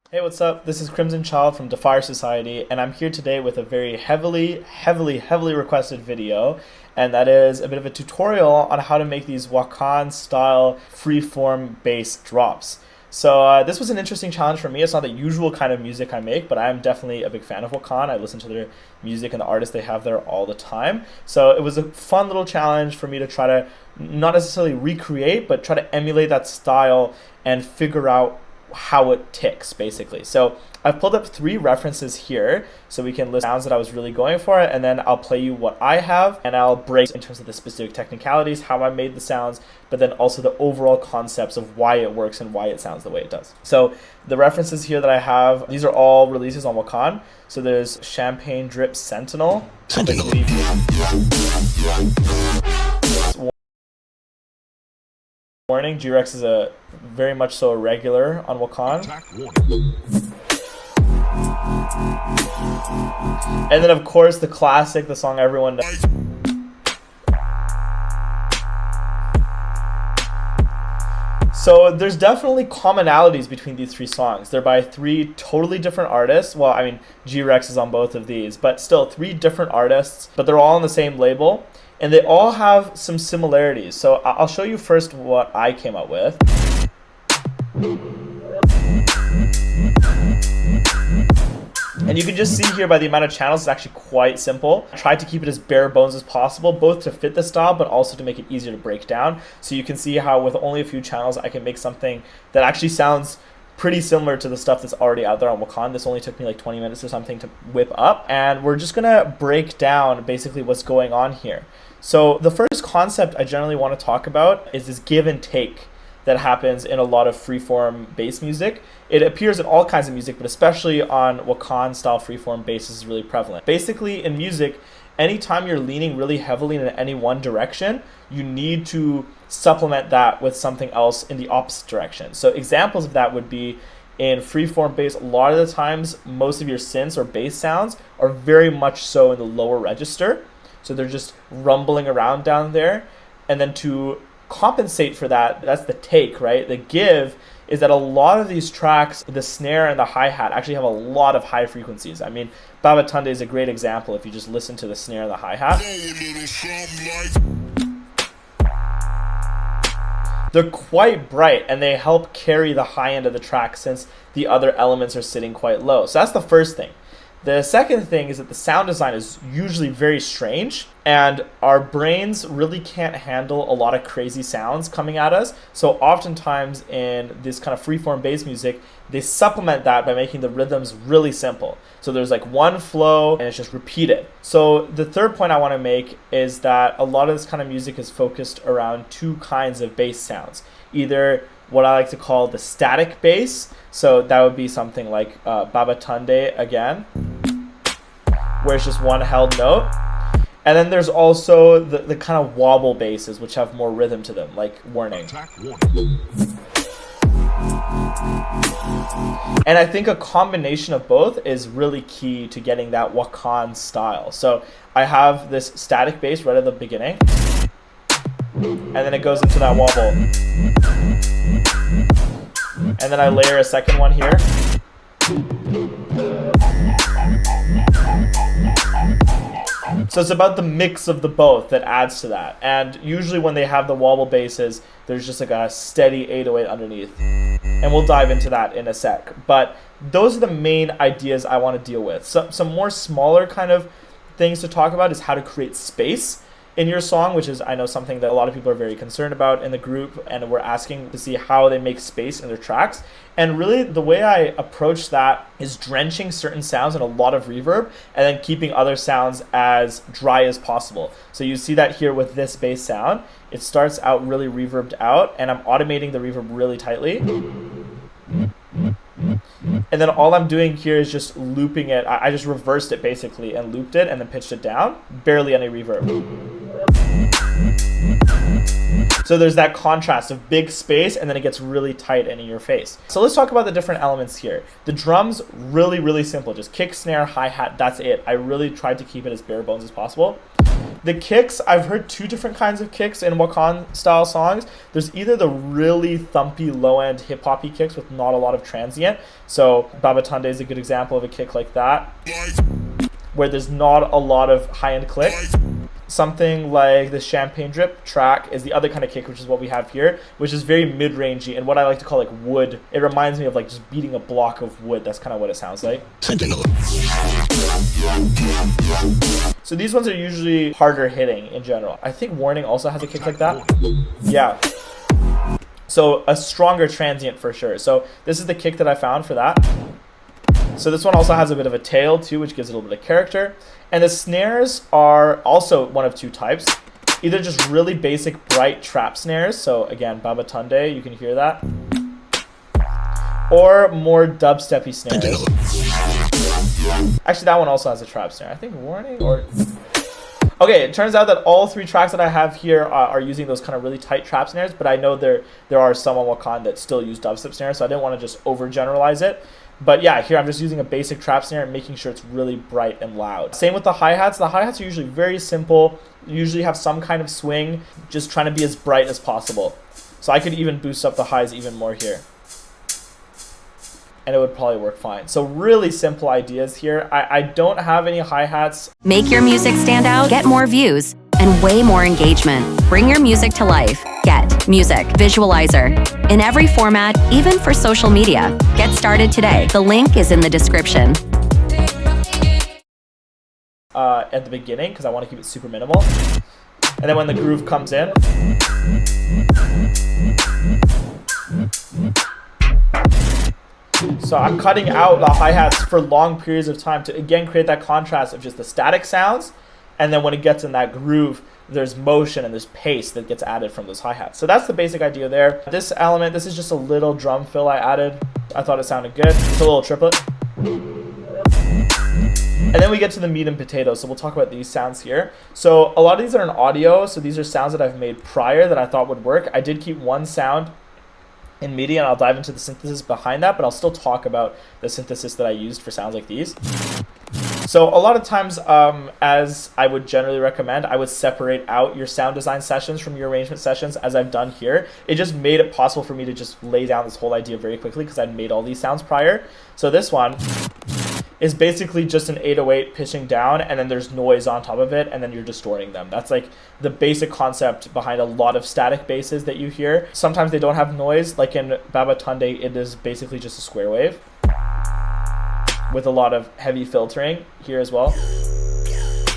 Hey, what's up? This is Crimson Child from Defire Society, and I'm here today with a very heavily requested video, and that is a bit of a tutorial on how to make these Wakaan style freeform bass drops. So this was an interesting challenge for me. It's not the usual kind of music I make, but I'm definitely a big fan of Wakaan. I listen to their music and the artists they have there all the time. So it was a fun little challenge for me to try to not necessarily recreate, but try to emulate that style and figure out how it ticks, basically. So I've pulled up 3 references here so we can list sounds that I was really going for, and then I'll play you what I have, and I'll break in terms of the specific technicalities, how I made the sounds, but then also the overall concepts of why it works and why it sounds the way it does. So the references here that I have, these are all releases on Wakaan. So there's Champagne Drip Sentinel. Warning, G-Rex is a very much so a regular on Wakaan. And then of course the classic, the song everyone knows. So there's definitely commonalities between these 3 songs. They're by 3 totally different artists. Well, I mean, G-Rex is on both of these, but still 3 different artists, but they're all on the same label. And they all have some similarities. So I'll show you first what I came up with. And you can just see here by the amount of channels, it's actually quite simple. I tried to keep it as bare bones as possible, both to fit the style, but also to make it easier to break down. So you can see how with only a few channels, I can make something that actually sounds pretty similar to the stuff that's already out there on Wakaan. This only took me like 20 minutes or something to whip up. And we're just gonna break down basically what's going on here. So the first concept I generally want to talk about is this give and take that happens in a lot of freeform bass music. It appears in all kinds of music, but especially on Wakaan style freeform bass is really prevalent. Basically in music, anytime you're leaning really heavily in any one direction, you need to supplement that with something else in the opposite direction. So examples of that would be in freeform bass, a lot of the times, most of your synths or bass sounds are very much so in the lower register. So they're just rumbling around down there. And then to compensate for that, that's the take, right? The give is that a lot of these tracks, the snare and the hi-hat actually have a lot of high frequencies. I mean, Baba Tunde is a great example if you just listen to the snare and the hi-hat. They're quite bright and they help carry the high end of the track since the other elements are sitting quite low. So that's the first thing. The second thing is that the sound design is usually very strange and our brains really can't handle a lot of crazy sounds coming at us. So oftentimes in this kind of freeform bass music, they supplement that by making the rhythms really simple. So there's like one flow and it's just repeated. So the third point I want to make is that a lot of this kind of music is focused around 2 kinds of bass sounds. Either what I like to call the static bass. So that would be something like Baba Tunde again, where it's just one held note. And then there's also the kind of wobble basses, which have more rhythm to them, like Warning. And I think a combination of both is really key to getting that Wakaan style. So I have this static bass right at the beginning, and then it goes into that wobble. And then I layer a second one here. So it's about the mix of the both that adds to that. And usually when they have the wobble basses, there's just like a steady 808 underneath. And we'll dive into that in a sec. But those are the main ideas I want to deal with. Some more smaller kind of things to talk about is how to create space in your song, which is, I know, something that a lot of people are very concerned about in the group, and we're asking to see how they make space in their tracks. And really the way I approach that is drenching certain sounds in a lot of reverb and then keeping other sounds as dry as possible. So you see that here with this bass sound. It starts out really reverbed out and I'm automating the reverb really tightly. And then all I'm doing here is just looping it. I just reversed it basically and looped it and then pitched it down. Barely any reverb. So there's that contrast of big space and then it gets really tight and in your face. So let's talk about the different elements here. The drums, really, really simple. Just kick, snare, hi-hat, that's it. I really tried to keep it as bare bones as possible. The kicks, I've heard two different kinds of kicks in Wakaan style songs. There's either the really thumpy low-end hip-hoppy kicks with not a lot of transient. So Baba Tunde is a good example of a kick like that, where there's not a lot of high-end click. Something like the Champagne Drip track is the other kind of kick, which is what we have here, which is very mid-rangey and what I like to call like wood. It reminds me of like just beating a block of wood. That's kind of what it sounds like. So these ones are usually harder hitting in general. I think Warning also has a kick like that. Yeah. So a stronger transient for sure. So this is the kick that I found for that. So this one also has a bit of a tail too, which gives it a little bit of character. And the snares are also one of two types. Either just really basic bright trap snares. So again, Baba Tunde, you can hear that. Or more dubsteppy snares. Actually, that one also has a trap snare. I think Warning or... Okay, it turns out that all three tracks that I have here are using those kind of really tight trap snares, but I know there are some on Wakaan that still use dubstep snares, so I didn't want to just overgeneralize it. But yeah, here I'm just using a basic trap snare and making sure it's really bright and loud. Same with the hi-hats. The hi-hats are usually very simple, usually have some kind of swing, just trying to be as bright as possible. So I could even boost up the highs even more here, and it would probably work fine. So really simple ideas here. I don't have any hi-hats. Make your music stand out, get more views, and way more engagement. Bring your music to life. Get Music Visualizer in every format, even for social media. Get started today. The link is in the description. At the beginning, because I want to keep it super minimal. And then when the groove comes in, so I'm cutting out the hi-hats for long periods of time to again create that contrast of just the static sounds, and then when it gets in that groove, there's motion and there's pace that gets added from those hi-hats. So that's the basic idea there. This element, this is just a little drum fill I added. I thought it sounded good. It's a little triplet. And then we get to the meat and potatoes, so we'll talk about these sounds here. So a lot of these are in audio, so these are sounds that I've made prior that I thought would work. I did keep one sound in MIDI, and I'll dive into the synthesis behind that, but I'll still talk about the synthesis that I used for sounds like these. So a lot of times, as I would generally recommend, I would separate out your sound design sessions from your arrangement sessions, as I've done here. It just made it possible for me to just lay down this whole idea very quickly because I'd made all these sounds prior. So this one is basically just an 808 pitching down, and then there's noise on top of it, and then you're distorting them. That's like the basic concept behind a lot of static basses that you hear. Sometimes they don't have noise, like in Baba Tunde, it is basically just a square wave with a lot of heavy filtering here as well.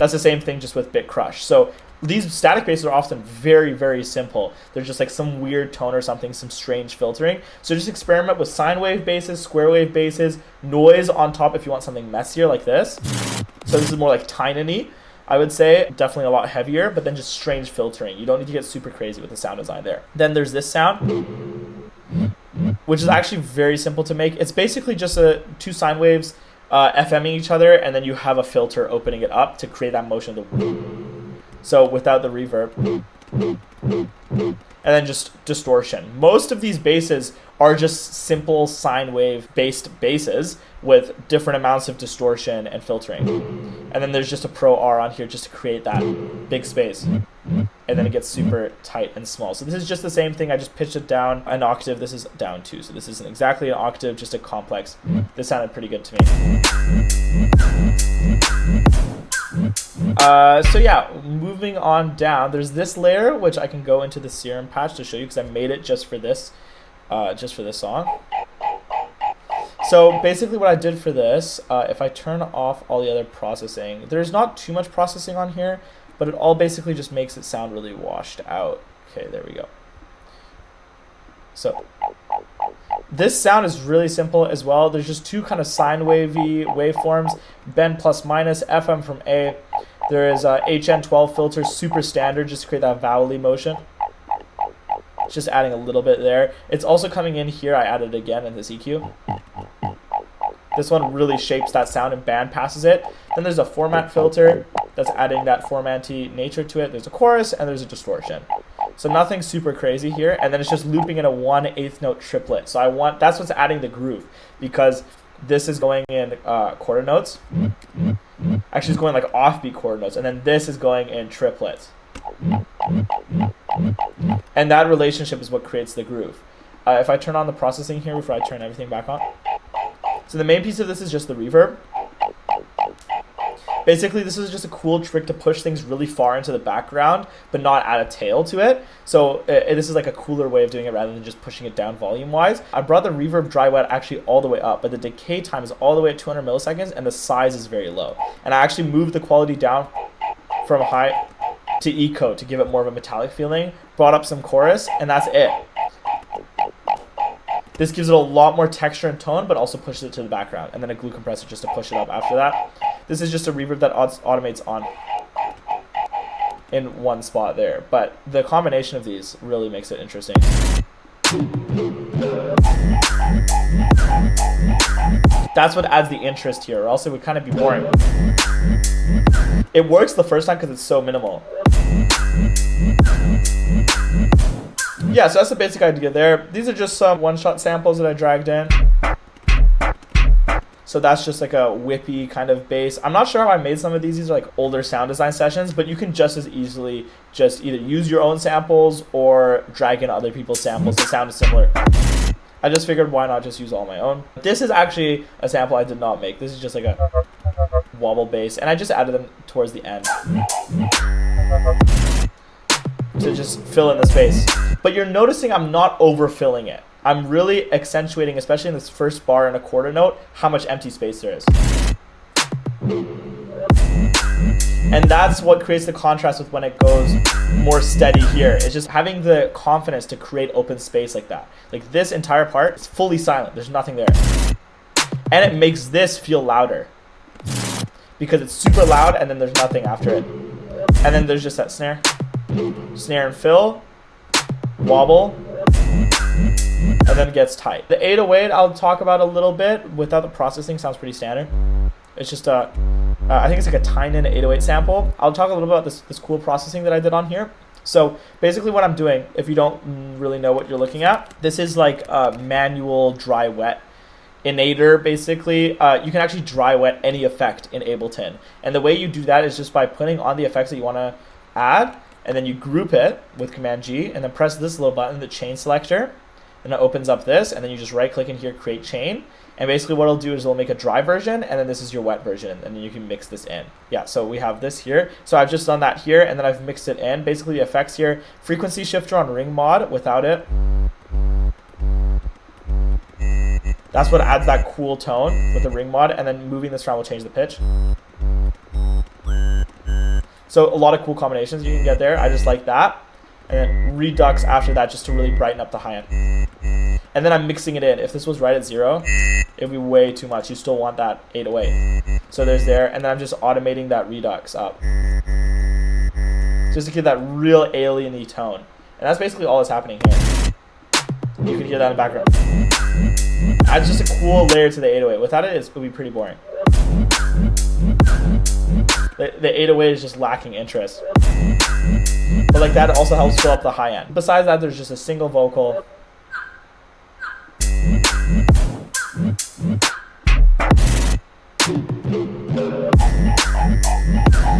That's the same thing just with Bit Crush. So these static basses are often very, very simple. They're just like some weird tone or something, some strange filtering. So just experiment with sine wave basses, square wave basses, noise on top if you want something messier like this. So this is more like tiny, I would say. Definitely a lot heavier, but then just strange filtering. You don't need to get super crazy with the sound design there. Then there's this sound, which is actually very simple to make. It's basically just two sine waves FMing each other, and then you have a filter opening it up to create that motion of the... So without the reverb, and then just distortion. Most of these basses are just simple sine wave based basses with different amounts of distortion and filtering. And then there's just a Pro R on here just to create that big space. And then it gets super tight and small. So this is just the same thing. I just pitched it down an octave. This is down 2. So this isn't exactly an octave, just a complex. This sounded pretty good to me. So yeah, moving on down, there's this layer, which I can go into the serum patch to show you because I made it just for this song. So basically what I did for this, if I turn off all the other processing, there's not too much processing on here, but it all basically just makes it sound really washed out. Okay, there we go. So this sound is really simple as well. There's just two kind of sine wavy waveforms, bend plus minus, FM from A. There is a HN12 filter, super standard, just to create that vowel-y motion. Just adding a little bit there. It's also coming in here. I added it again in this EQ. This one really shapes that sound and band passes it. Then there's a format filter that's adding that formatty nature to it. There's a chorus and there's a distortion. So nothing super crazy here. And then it's just looping in a 1/8 note triplet. So that's what's adding the groove, because this is going in quarter notes. Actually, it's going like offbeat quarter notes. And then this is going in triplets. And that relationship is what creates the groove. If I turn on the processing here before I turn everything back on. So the main piece of this is just the reverb. Basically, this is just a cool trick to push things really far into the background, but not add a tail to it. So this is like a cooler way of doing it rather than just pushing it down volume-wise. I brought the reverb dry wet actually all the way up, but the decay time is all the way at 200 milliseconds, and the size is very low. And I actually moved the quality down from high to eco to give it more of a metallic feeling. Brought up some chorus, and that's it. This gives it a lot more texture and tone, but also pushes it to the background. And then a glue compressor just to push it up after that. This is just a reverb that automates on in one spot there. But the combination of these really makes it interesting. That's what adds the interest here, or else it would kind of be boring. It works the first time because it's so minimal. Yeah, so that's the basic idea there. These are just some one-shot samples that I dragged in. So that's just like a whippy kind of bass. I'm not sure how I made some of these. These are like older sound design sessions, but you can just as easily just either use your own samples or drag in other people's samples that sound similar. I just figured why not just use all my own. This is actually a sample I did not make. This is just like a wobble bass, and I just added them towards the end to just fill in the space. But you're noticing I'm not overfilling it. I'm really accentuating, especially in this first bar and a quarter note, how much empty space there is. And that's what creates the contrast with when it goes more steady here. It's just having the confidence to create open space like that. Like this entire part is fully silent. There's nothing there. And it makes this feel louder because it's super loud and then there's nothing after it. And then there's just that snare and fill, wobble, and then it gets tight. The 808 I'll talk about a little bit. Without the processing, sounds pretty standard. It's just I think it's like a Tynan 808 sample. I'll talk a little about this cool processing that I did on here. So basically what I'm doing, if you don't really know what you're looking at, this is like a manual dry wet innator basically. You can actually dry wet any effect in Ableton. And the way you do that is just by putting on the effects that you want to add, and then you group it with Command G, and then press this little button, the chain selector, and it opens up this, and then you just right click in here, create chain. And basically what it'll do is it'll make a dry version, and then this is your wet version, and then you can mix this in. Yeah, so we have this here. So I've just done that here, and then I've mixed it in. Basically the effects here, frequency shifter on ring mod without it. That's what adds that cool tone with the ring mod, and then moving this around will change the pitch. So a lot of cool combinations you can get there. I just like that. And then redux after that just to really brighten up the high end. And then I'm mixing it in. If this was right at 0, it would be way too much. You still want that 808. So there's there. And then I'm just automating that redux up. Just to get that real alien-y tone. And that's basically all that's happening here. You can hear that in the background. Adds just a cool layer to the 808. Without it, it would be pretty boring. The 808 is just lacking interest. But like that also helps fill up the high end. Besides that, there's just a single vocal.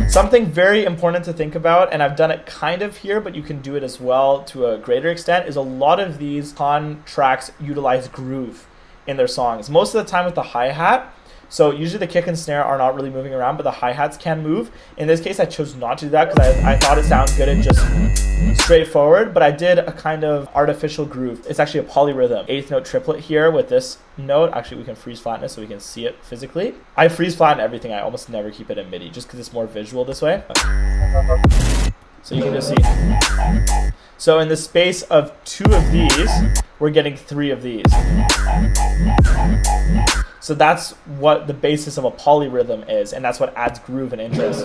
Something very important to think about, and I've done it kind of here, but you can do it as well to a greater extent, is a lot of these con tracks utilize groove in their songs. Most of the time with the hi-hat. So usually the kick and snare are not really moving around, but the hi-hats can move. In this case, I chose not to do that because I thought it sounded good and just straightforward, but I did a kind of artificial groove. It's actually a polyrhythm. 8th note triplet here with this note. Actually, we can freeze flatten it so we can see it physically. I freeze flatten everything. I almost never keep it in MIDI just because it's more visual this way. So you can just see. So in the space of 2 of these, we're getting 3 of these. So that's what the basis of a polyrhythm is, and that's what adds groove and interest.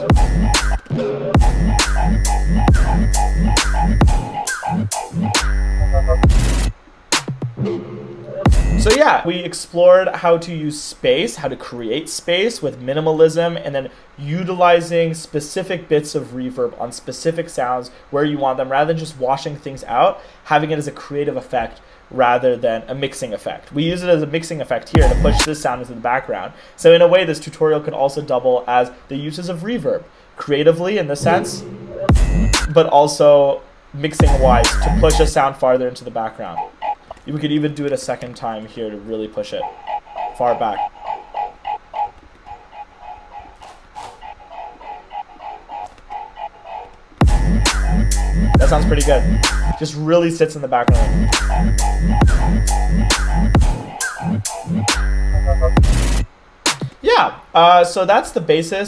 So yeah, we explored how to use space, how to create space with minimalism, and then utilizing specific bits of reverb on specific sounds where you want them, rather than just washing things out, having it as a creative effect rather than a mixing effect. We use it as a mixing effect here to push this sound into the background. So in a way, this tutorial could also double as the uses of reverb, creatively in this sense, but also mixing wise to push a sound farther into the background. We could even do it a second time here to really push it far back. That sounds pretty good. Just really sits in the background. Yeah, so that's the basis